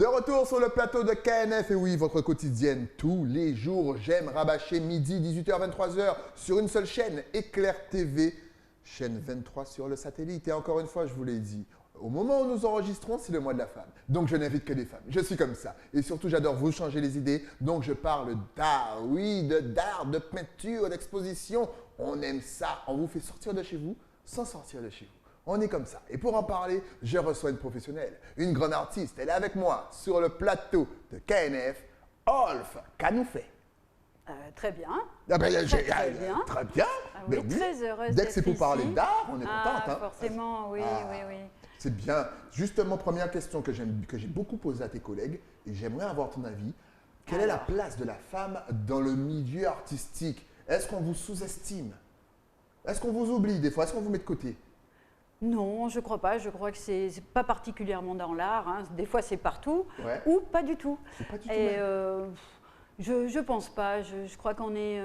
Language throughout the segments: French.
De retour sur le plateau de KNF, et oui, votre quotidienne, tous les jours, j'aime rabâcher midi, 18h, 23h, sur une seule chaîne, Éclair TV, chaîne 23 sur le satellite. Et encore une fois, je vous l'ai dit, au moment où nous enregistrons, c'est le mois de la femme. Donc, je n'invite que des femmes. Je suis comme ça. Et surtout, j'adore vous changer les idées. Donc, je parle d'art, oui, d'art, de peinture, d'exposition. On aime ça. On vous fait sortir de chez vous sans sortir de chez vous. On est comme ça. Et pour en parler, je reçois une professionnelle, une grande artiste. Elle est avec moi sur le plateau de KNF, Olf Kanoufé. Très bien. Ah ben, Très bien. Très bien. Ah oui, Ben très heureuse dès que c'est pour d'être parler ici. d'art, on est contente. Hein. Forcément, oui, oui, oui. C'est bien. Justement, première question que j'ai beaucoup posée à tes collègues, et j'aimerais avoir ton avis. Quelle est la place de la femme dans le milieu artistique? Est-ce qu'on vous sous-estime? Est-ce qu'on vous oublie des fois? Est-ce qu'on vous met de côté? Non, je crois pas. Je crois que c'est pas particulièrement dans l'art. Hein. Des fois, c'est partout ou pas du tout. Pas du tout Et je pense pas. Je crois qu'on est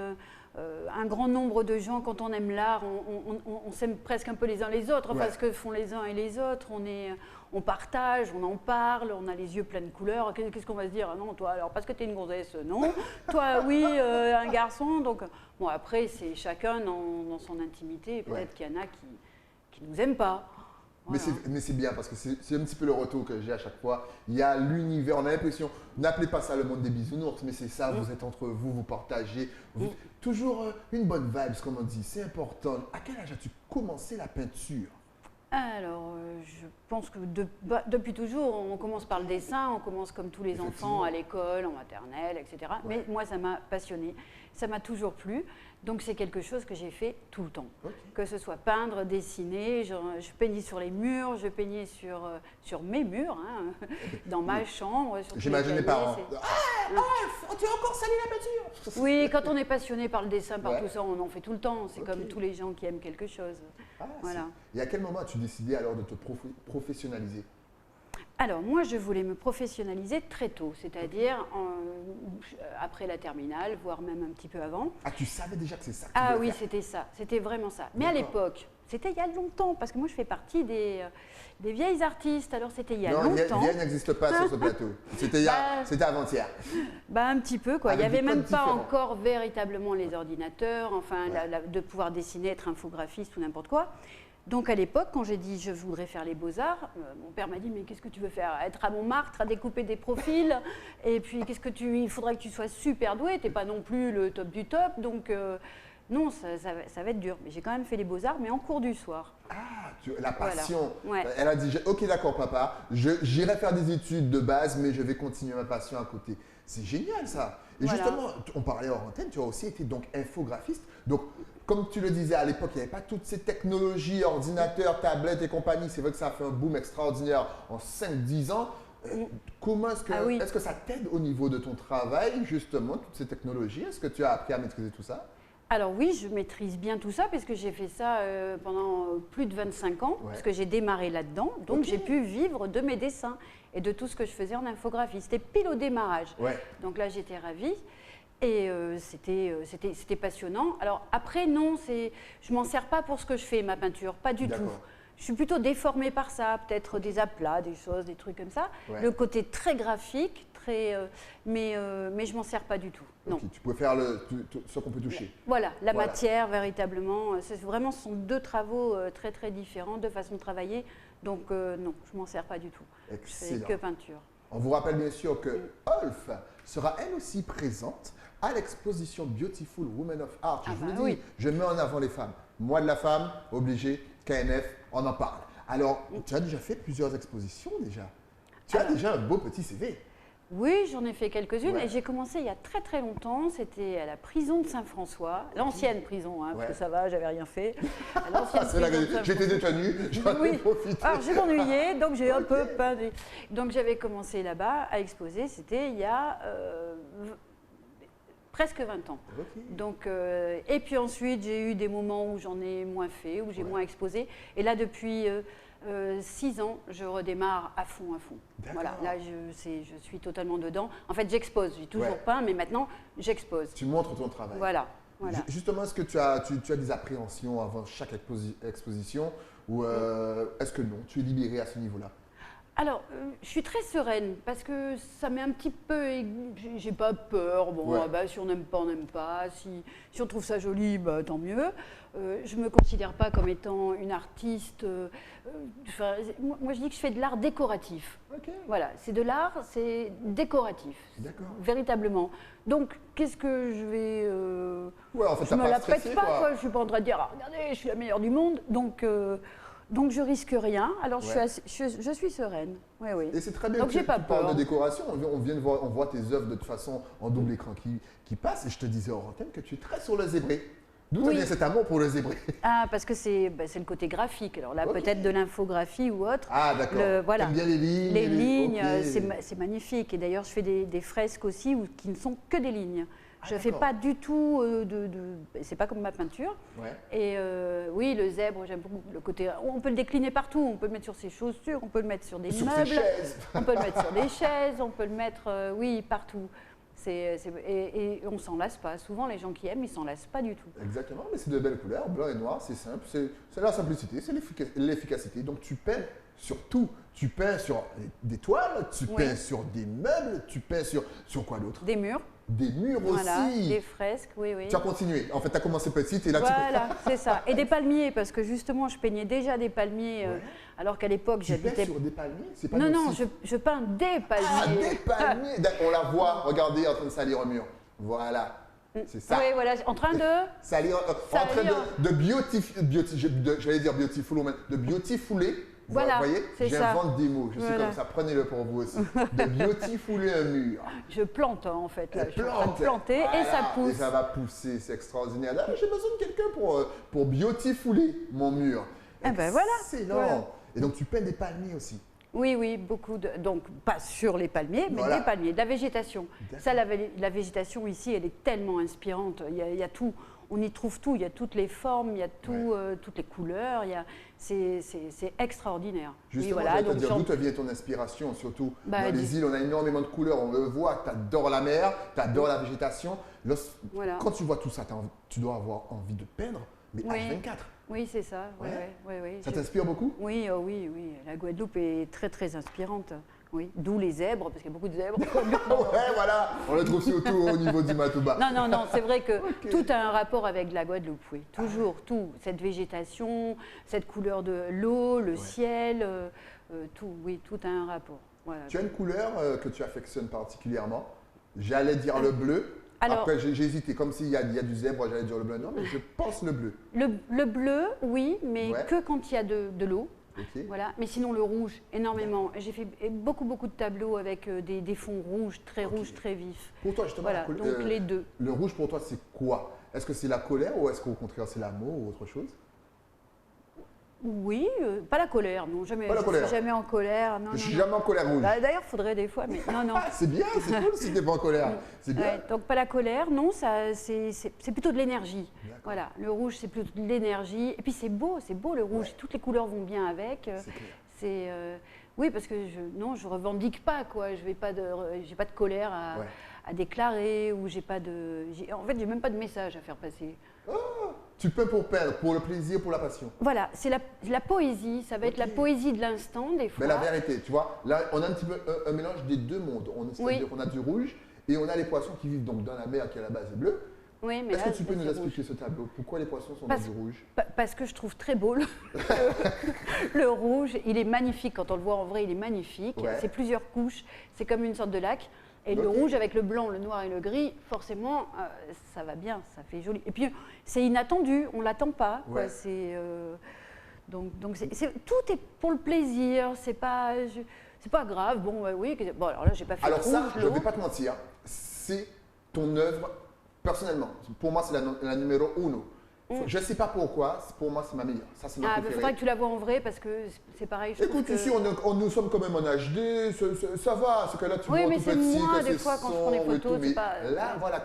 un grand nombre de gens, quand on aime l'art, on s'aime presque un peu les uns les autres. Enfin, ce que font les uns et les autres, on partage, on en parle, on a les yeux pleins de couleurs. Qu'est-ce qu'on va se dire? Non, toi, alors parce que tu es une gonzesse, non. Toi, oui, un garçon. Donc, bon, après, c'est chacun dans son intimité. Peut-être qu'il y en a qui ne nous aiment pas. Voilà. Mais c'est bien parce que c'est un petit peu le retour que j'ai à chaque fois. Il y a l'univers, on a l'impression, n'appelez pas ça le monde des bisounours, mais c'est ça, vous êtes entre vous, vous partagez. Toujours une bonne vibe, comme on dit, c'est important. À quel âge as-tu commencé la peinture? Alors, je pense que depuis toujours, on commence par le dessin, on commence comme tous les enfants à l'école, en maternelle, etc. Mais moi, ça m'a passionnée, ça m'a toujours plu. Donc, c'est quelque chose que j'ai fait tout le temps. Que ce soit peindre, dessiner, je peignais sur les murs, je peignais sur mes murs, hein, dans ma chambre. J'imagine les parents. Tu as encore sali la peinture? Oui, quand on est passionné par le dessin, par tout ça, on en fait tout le temps. C'est comme tous les gens qui aiment quelque chose. Voilà. Et à quel moment as-tu décidé alors de te professionnaliser? Alors, moi, je voulais me professionnaliser très tôt, c'est-à-dire après la terminale, voire même un petit peu avant. Ah, tu savais déjà que c'est ça que tu voulais faire? C'était ça, c'était vraiment ça. Mais à l'époque, c'était il y a longtemps, parce que moi, je fais partie des vieilles artistes, alors c'était il y a longtemps. Non, vieille n'existe pas sur ce plateau. C'était avant-hier. Un petit peu, quoi. Il n'y avait même pas encore véritablement les ordinateurs, enfin, de pouvoir dessiner, être infographiste ou n'importe quoi. Donc à l'époque, quand j'ai dit je voudrais faire les beaux-arts, mon père m'a dit mais qu'est-ce que tu veux faire? Être à Montmartre, à découper des profils, et puis il faudrait que tu sois super doué, t'es pas non plus le top du top, donc non, ça va être dur. Mais j'ai quand même fait les beaux-arts, mais en cours du soir. Ah, la passion. Voilà. Elle a dit ok d'accord papa, j'irai faire des études de base, mais je vais continuer ma passion à côté. C'est génial ça. Et justement, on parlait hors antenne, tu as aussi été donc infographiste. Donc, comme tu le disais à l'époque, il n'y avait pas toutes ces technologies, ordinateurs, tablettes et compagnie. C'est vrai que ça a fait un boom extraordinaire en 5-10 ans. Comment est-ce que ça t'aide au niveau de ton travail, justement, toutes ces technologies? Est-ce que tu as appris à maîtriser tout ça? Alors oui, je maîtrise bien tout ça parce que j'ai fait ça pendant plus de 25 ans, parce que j'ai démarré là-dedans. Donc j'ai pu vivre de mes dessins et de tout ce que je faisais en infographie. C'était pile au démarrage. Donc là, j'étais ravie. Et c'était passionnant. Alors après, non, je m'en sers pas pour ce que je fais, ma peinture, pas du tout. Je suis plutôt déformée par ça, peut-être des aplats, des choses, des trucs comme ça. Le côté très graphique, mais je m'en sers pas du tout. Non. Tu peux faire ce qu'on peut toucher. Voilà, la matière, véritablement. Ce sont deux travaux très très différents, deux façons de travailler. Donc non, je m'en sers pas du tout. Excellent. Je fais que peinture. On vous rappelle bien sûr que Olf sera elle aussi présente à l'exposition Beautiful Women of Art. Je vous le dis, je mets en avant les femmes. Mois de la femme, obligé, KNF, on en parle. Alors, tu as déjà fait plusieurs expositions déjà. Tu as déjà un beau petit CV. Oui, j'en ai fait quelques-unes et j'ai commencé il y a très très longtemps. C'était à la prison de Saint-François, l'ancienne prison, hein, parce que ça va, j'avais rien fait. J'étais détenue, j'en ai profité. Alors j'ai m'ennuyé, donc j'ai un peu peint. Donc j'avais commencé là-bas à exposer, c'était il y a presque 20 ans. Donc, et puis ensuite, j'ai eu des moments où j'en ai moins fait, où j'ai moins exposé. Et là, depuis 6 ans, je redémarre à fond, à fond. Voilà, là, je suis totalement dedans. En fait, j'expose. J'ai toujours peint, mais maintenant, j'expose. Tu montres ton travail. Voilà. Justement, est-ce que tu as des appréhensions avant chaque exposition ou est-ce que non, tu es libérée à ce niveau-là? Alors, je suis très sereine parce que ça m'est un petit peu. J'ai pas peur. Bon, Ouais. ah bah, si on n'aime pas, on n'aime pas. Si on trouve ça joli, bah, tant mieux. Je me considère pas comme étant une artiste. Enfin, moi, je dis que je fais de l'art décoratif. Ok. Voilà, c'est de l'art, c'est décoratif. D'accord. Véritablement. Donc, qu'est-ce que je vais. Ouais, en fait, Je t'as me pas la stressé, pète pas, quoi. quoi. Je suis pas en train de dire, ah, regardez, je suis la meilleure du monde. Donc je risque rien. Alors Ouais. je suis sereine. Oui, oui. Et c'est très bien Donc que j'ai tu pas parles peur. de décoration. On vient de voir, on voit tes œuvres de toute façon en double écran qui passent. Et je te disais hors antenne que tu es très sur le zébré. D'où Oui. vient cet amour pour le zébré? Ah, parce que c'est le côté graphique. Alors là, Ok. peut-être de l'infographie ou autre. Ah, d'accord. Voilà. T'aimes bien les lignes? Les lignes, ok. c'est magnifique. Et d'ailleurs, je fais des fresques aussi qui ne sont que des lignes. Je ne fais d'accord. pas du tout c'est pas comme ma peinture. Ouais. Et oui, le zèbre, j'aime beaucoup le côté. On peut le décliner partout. On peut le mettre sur ses chaussures, on peut le mettre sur des Sur tes meubles, chaises. on peut le mettre sur des chaises, on peut le mettre, oui, partout. Et on s'en lasse pas. Souvent, les gens qui aiment, ils s'en lassent pas du tout. Exactement, mais c'est de belles couleurs, blanc et noir, c'est simple, c'est la simplicité, c'est l'efficacité. Donc tu peins sur tout. Tu peins sur des toiles, tu Oui. peins sur des meubles, tu peins sur quoi d'autre? Des murs, Des murs voilà, aussi. des fresques, oui, oui. Tu as continué. En fait, tu as commencé petite et là Voilà, c'est ça. Et des palmiers, parce que justement, je peignais déjà des palmiers, Ouais. alors qu'à l'époque, tu peins j'habitais. sur des palmiers. C'est pas Non, des non, cifres. je peins des palmiers. Ah, des palmiers. On la voit, regardez, en train de salir un mur. Voilà, c'est ça. Oui, voilà, en train de. Salir, en train Salir. de j'allais dire beautiful, mais de beautifuler. Voilà, Vous voyez, c'est ça. j'invente des mots, je suis Voilà. comme ça, prenez-le pour vous aussi. De beautifuler un mur. Je plante, hein, en fait. Là. Elle Je suis en train de plante. planter et Voilà. ça pousse. Et ça va pousser, c'est extraordinaire. Là, j'ai besoin de quelqu'un pour beautifuler mon mur. Eh ben voilà. Excellent. Voilà. Et donc tu peins des palmiers aussi. Oui, oui, beaucoup de. Donc, pas sur les palmiers, mais Voilà. des palmiers, de la végétation. D'accord. Ça, la végétation ici, elle est tellement inspirante. Il y a tout. On y trouve tout. Il y a toutes les formes, il y a tout, toutes les couleurs. C'est extraordinaire. Justement, oui, voilà. j'allais te Donc, dire, d'où te vient ton inspiration, surtout Bah, dans les îles, on a énormément de couleurs, on le voit, tu adores la mer, tu adores la végétation. Voilà. Quand tu vois tout ça, tu dois avoir envie de peindre, mais Oui. H24. Oui, c'est ça. Oui, Ouais. oui, oui, Ça t'inspire beaucoup? Oui, oui, oui. La Guadeloupe est très, très inspirante. Oui. D'où les zèbres, parce qu'il y a beaucoup de zèbres. Ouais, voilà, on le trouve surtout au niveau du Matouba. Non, non, non, c'est vrai que Ok. tout a un rapport avec la Guadeloupe, oui. Toujours, tout. Cette végétation, cette couleur de l'eau, le ciel, tout, oui, tout a un rapport. Voilà. Tu as une couleur que tu affectionnes particulièrement? J'allais dire le bleu. Alors- Après, j'ai hésité. Comme s'il y a du zèbre, j'allais dire le bleu. Non, mais je pense le bleu. Le bleu, oui, mais Ouais. que quand il y a de l'eau. Ok. Voilà. Mais sinon, le rouge, énormément. J'ai fait beaucoup, beaucoup de tableaux avec des fonds rouges, très vifs. Pour toi, justement, Voilà, donc les deux. le rouge, pour toi, c'est quoi? Est-ce que c'est la colère ou est-ce qu'au contraire, c'est l'amour ou autre chose? Oui, pas la colère, non, jamais. Pas la Je colère. suis jamais en colère. Non, Je suis non, non. jamais en colère rouge. Bah, d'ailleurs, faudrait des fois, mais non, non. C'est bien, c'est cool si t'es pas en colère. C'est bien. Ouais, donc pas la colère, non, ça, c'est plutôt de l'énergie. D'accord. Voilà, le rouge, c'est plutôt de l'énergie. Et puis c'est beau le rouge. Ouais. Toutes les couleurs vont bien avec. C'est clair. C'est oui, parce que je revendique pas quoi. J'ai pas de colère Ouais. à déclarer ou en fait, j'ai même pas de message à faire passer. Tu peux pour peindre, pour le plaisir, pour la passion. Voilà, c'est la poésie. Ça va être la Ok. poésie de l'instant des fois. Mais la vérité, tu vois, là, on a un petit peu un mélange des deux mondes. C'est-à-dire Oui. qu'on a du rouge et on a les poissons qui vivent donc dans la mer qui à la base est bleue. Oui, mais Est-ce là, que tu peux c'est nous rouge. expliquer ce tableau? Pourquoi les poissons sont Parce- dans du rouge? Parce que je trouve très beau le rouge. Il est magnifique. Quand on le voit en vrai, il est magnifique. Ouais. C'est plusieurs couches. C'est comme une sorte de lac. Et le Ok. rouge avec le blanc, le noir et le gris, forcément, ça va bien. Ça fait joli. Et puis, c'est inattendu. On ne l'attend pas. Quoi. Ouais. Donc tout est pour le plaisir. C'est pas grave. Bon, oui. Bon, alors là, j'ai pas fait Alors de ça, rouge, je ne l'eau. vais pas te mentir, c'est ton œuvre personnellement. Pour moi, c'est la numéro uno. Je ne sais pas pourquoi, pour moi, c'est ma meilleure. Ça, c'est ma Ah, il préférée. faudrait que tu la vois en vrai parce que c'est pareil. Je trouve Écoute, que- ici, nous sommes quand même en HD, ça va, ce que là, tu Oui, vois mais tout c'est petit, moi, que des c'est fois, quand je prends des sombre et photos, tout, c'est mais pas- là, voilà,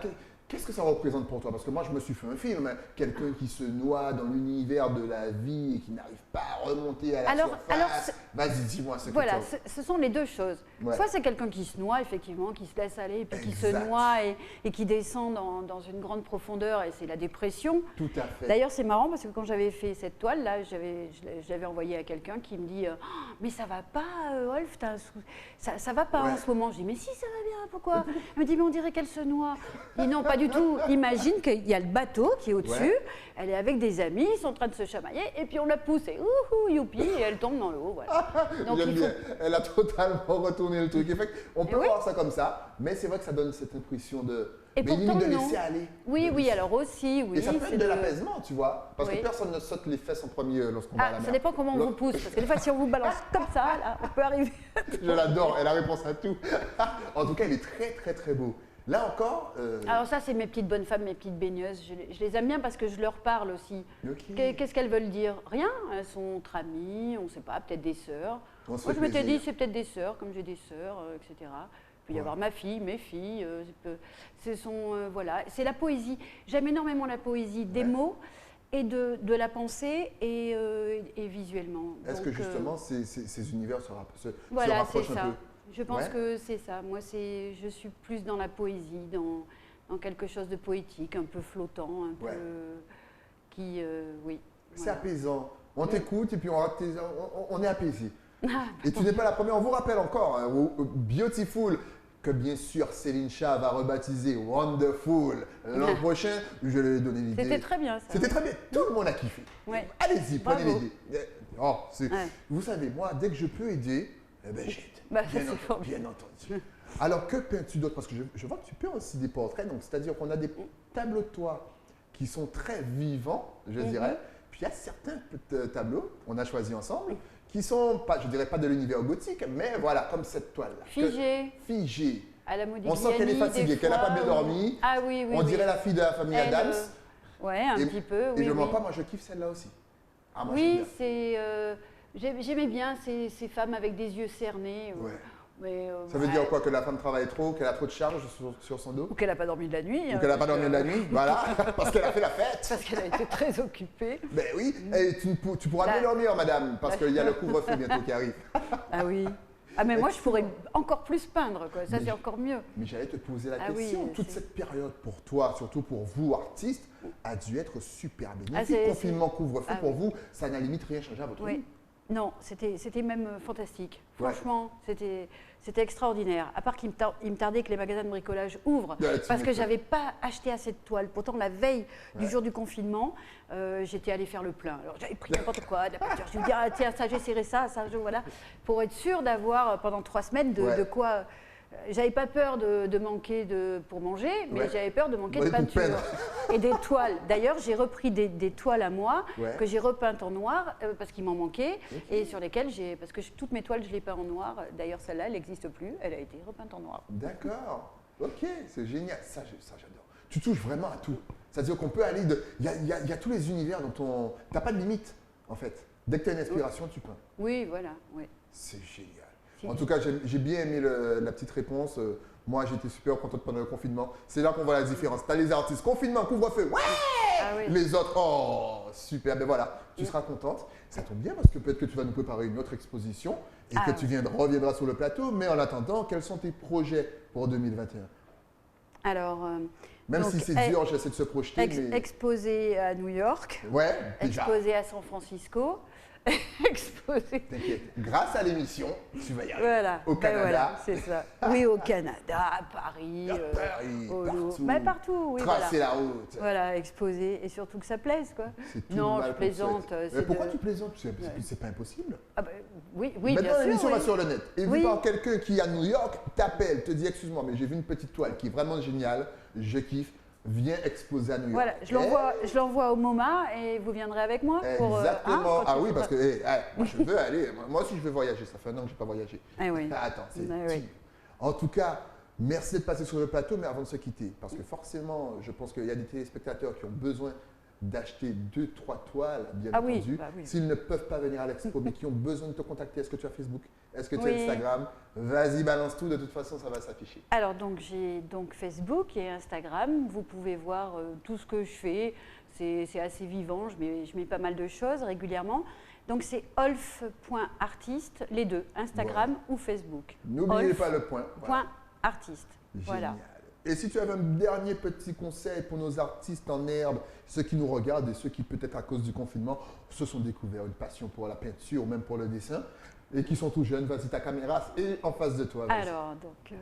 Qu'est-ce que ça représente pour toi? Parce que moi, je me suis fait un film, hein. Quelqu'un qui se noie dans l'univers de la vie et qui n'arrive pas à remonter à la surface. Vas-y, dis-moi ce que voilà, tu as. ce sont les deux choses. Ouais. Soit c'est quelqu'un qui se noie, effectivement, qui se laisse aller, et puis qui se Exact. noie et qui descend dans une grande profondeur, et c'est la dépression. Tout à fait. D'ailleurs, c'est marrant parce que quand j'avais fait cette toile-là, je l'avais envoyée à quelqu'un qui me dit Oh, mais ça va pas, Wolf, ça va pas Ouais. en ce moment. Je dis mais si, ça va bien, pourquoi? Elle me dit mais on dirait qu'elle se noie. Je dis non, pas du tout. Imagine qu'il y a le bateau qui est au-dessus, Ouais. elle est avec des amis, ils sont en train de se chamailler, et puis on la pousse et ouhou, youpi, et elle tombe dans l'eau. Voilà. Donc, J'aime il faut- bien. Elle a totalement retourné le truc. On peut oui. voir ça comme ça, mais c'est vrai que ça donne cette impression de. Et mais limite pourtant, de non. laisser aller. Oui, De oui, laisser- alors aussi, oui. Et ça peut c'est être de le- l'apaisement, tu vois. Parce Oui. que personne ne saute les fesses en premier lorsqu'on va à Ah, la mer. ça dépend comment on vous pousse, parce que des fois, si on vous balance comme ça, là, on peut arriver. Je l'adore, elle a réponse à tout. En tout cas, il est très, très, très beau. Là encore. Alors ça, c'est mes petites bonnes femmes, mes petites baigneuses. Je les aime bien parce que je leur parle aussi. Ok. Qu'est-ce qu'elles veulent dire? Rien. Elles sont entre amies, on ne sait pas, peut-être des sœurs. On se Moi, fait je m'étais plaisir. dit, c'est peut-être des sœurs, comme j'ai des sœurs, etc. Il peut y avoir ma fille, mes filles. Ce sont, voilà. C'est la poésie. J'aime énormément la poésie des Ouais. mots et de la pensée et visuellement. Est-ce Donc, que justement ces univers se voilà, c'est rapprochent un ça. peu? Je pense Ouais. que c'est ça. Moi, je suis plus dans la poésie, dans quelque chose de poétique, un peu flottant, un Ouais. peu qui, oui. C'est voilà. apaisant. On t'écoute et puis on est apaisé. Ah, Et tu n'es pas la première. On vous rappelle encore, hein, Beautiful, que bien sûr Céline Cha va rebaptiser Wonderful l'an prochain. Je lui ai donné l'idée. C'était très bien ça. C'était très bien. Tout le monde a kiffé. Ouais. Allez-y, prenez Bravo. l'idée. Oh, Ouais. Vous savez, moi, dès que je peux aider, eh ben, j'aide. Bah, bien, c'est formidable. bien entendu. Alors, que peins-tu d'autre? Parce que je vois que tu peins aussi des portraits. Donc, c'est-à-dire qu'on a des tableaux de toi qui sont très vivants, je dirais. Puis, il y a certains tableaux qu'on a choisis ensemble qui sont, pas, je dirais pas de l'univers gothique, mais voilà, comme cette toile-là. Figée. Figée. À la Modigliani. On sent qu'elle est fatiguée, des qu'elle n'a pas fois, bien dormi. Ah oui, oui. On oui. dirait la fille de la famille Elle, Adams. Ouais, un Et- petit peu. Et Oui, je ne mens oui. pas, moi, je kiffe celle-là aussi. Ah, moi, j'aime Oui, bien. c'est. J'aimais bien ces femmes avec des yeux cernés. Ouais. Mais, Ça veut dire quoi? Que la femme travaille trop, qu'elle a trop de charges sur son dos? Ou qu'elle n'a pas dormi de la nuit. Ou qu'elle n'a pas dormi de la nuit? Voilà, parce qu'elle a fait la fête. Parce qu'elle a été très occupée. Ben oui, et tu pourras Là- mieux dormir, madame, parce qu'il y a le couvre-feu bientôt qui arrive. Ah oui. Ah mais moi je pourrais encore plus peindre quoi. Ça Mais c'est encore mieux. Mais j'allais te poser la Ah oui, question. Toute c'est- cette période pour toi, surtout pour vous, artistes, a dû être super bénéfique. Ah, c'est- Confinement, couvre-feu, Ah pour oui. vous, ça n'a limite rien changé à votre vie. Oui. Non, c'était même fantastique. Ouais. Franchement, c'était extraordinaire. À part qu'il me tardait que les magasins de bricolage ouvrent, Ouais, tu parce que m'étonnes. j'avais pas acheté assez de toiles. Pourtant, la veille du Ouais. jour du confinement, j'étais allée faire le plein. Alors j'avais pris n'importe quoi, de la peinture. Je me dis, ah, tiens, ça j'ai serré ça, voilà, pour être sûre d'avoir pendant 3 semaines Ouais. de quoi. J'avais pas peur de manquer pour manger, mais Ouais. j'avais peur de manquer Ouais, de pour peinture. peindre. Et des toiles. D'ailleurs, j'ai repris des toiles à moi Ouais. que j'ai repeintes en noir parce qu'il m'en manquait et sur lesquelles parce que toutes mes toiles, je les peins en noir. D'ailleurs, celle-là, elle n'existe plus. Elle a été repeinte en noir. D'accord. Ok, c'est génial. Ça, j'adore. Tu touches vraiment à tout. C'est-à-dire qu'on peut aller de. Il y a tous les univers dont on. Tu n'as pas de limite, en fait. Dès que tu as une inspiration, tu peins. Oui, voilà. Oui. C'est génial. Si. En tout cas, j'ai bien aimé la petite réponse. Moi, j'étais super contente pendant le confinement. C'est là qu'on voit la différence. Tu as les artistes, confinement, couvre-feu, ouais! Ah oui. Les autres, oh, super. Ben voilà, tu seras contente. Ça tombe bien parce que peut-être que tu vas nous préparer une autre exposition et Ah que ouais. tu reviendras sur le plateau. Mais en attendant, quels sont tes projets pour 2021? Alors, Même donc, si c'est dur, j'essaie de se projeter. mais... exposé à New York, Ouais, déjà. exposé à San Francisco, exposé. T'inquiète. Grâce à l'émission, tu vas y arriver. Voilà. Au Ben Canada. voilà, c'est ça. Oui, au Canada, à Paris. À Paris, au partout. Louvre. Ben, partout, oui. Tracer Voilà. la route. Voilà, exposé et surtout que ça plaise, quoi. C'est tout Non, le mal je qu'on plaisante. souhaite. c'est Mais pourquoi de- tu plaisantes? C'est pas impossible. Ah ben, oui, oui, Maintenant, bien sûr. l'émission va oui. sur le net. Et vu Oui. par quelqu'un qui est à New York, t'appelle, te dit excuse-moi, mais j'ai vu une petite toile qui est vraiment géniale, je kiffe, viens exposer à New York. Voilà, je l'envoie au MoMA et vous viendrez avec moi pour. Exactement. quand Ah il oui, faudra- parce que moi je veux aller. Moi aussi je veux voyager. Ça fait un an que je n'ai pas voyagé. Eh oui. Attends, c'est Ah oui. deep. En tout cas, merci d'être passé sur le plateau, mais avant de se quitter, parce que forcément, je pense qu'il y a des téléspectateurs qui ont besoin d'acheter 2-3 toiles, bien Ah entendu. oui, bah oui. S'ils ne peuvent pas venir à l'expo, mais qui ont besoin de te contacter, est-ce que tu as Facebook? Est-ce que tu as Oui. Instagram? Vas-y, balance tout, de toute façon, ça va s'afficher. Alors donc j'ai donc Facebook et Instagram. Vous pouvez voir tout ce que je fais. C'est assez vivant. Je mets pas mal de choses régulièrement. Donc c'est olf.artiste, les deux, Instagram ou Facebook. N'oubliez pas le point. Voilà. .artiste. Voilà. Génial. Et si tu avais un dernier petit conseil pour nos artistes en herbe, ceux qui nous regardent et ceux qui peut-être à cause du confinement se sont découverts une passion pour la peinture ou même pour le dessin et qui sont tout jeunes, vas-y, ta caméra est en face de toi. Vas-y. Alors donc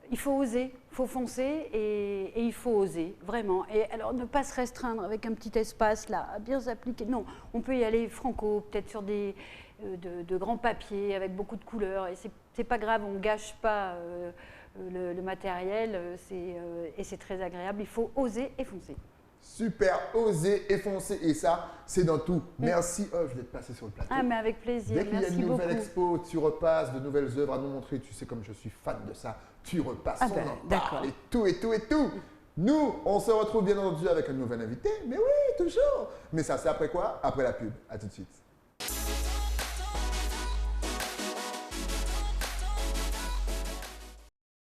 il faut oser, il faut foncer et il faut oser, vraiment. Et alors ne pas se restreindre avec un petit espace là, à bien s'appliquer. Non, on peut y aller franco, peut-être sur de grands papiers avec beaucoup de couleurs. Et c'est pas grave, on ne gâche pas le matériel et c'est très agréable. Il faut oser et foncer. Super, oser et foncer. Et ça, c'est dans tout. Merci, Olf, d'être passé sur le plateau. Ah, mais avec plaisir. Dès qu'il y a Merci une nouvelle beaucoup. expo, tu repasses, de nouvelles œuvres à nous montrer. Tu sais comme je suis fan de ça. Tu repasses, Ah on ben, en d'accord. parle et tout, et tout, et tout. Nous, on se retrouve bien entendu avec un nouvel invité. Mais oui, toujours. Mais ça, c'est après quoi? Après la pub. À tout de suite.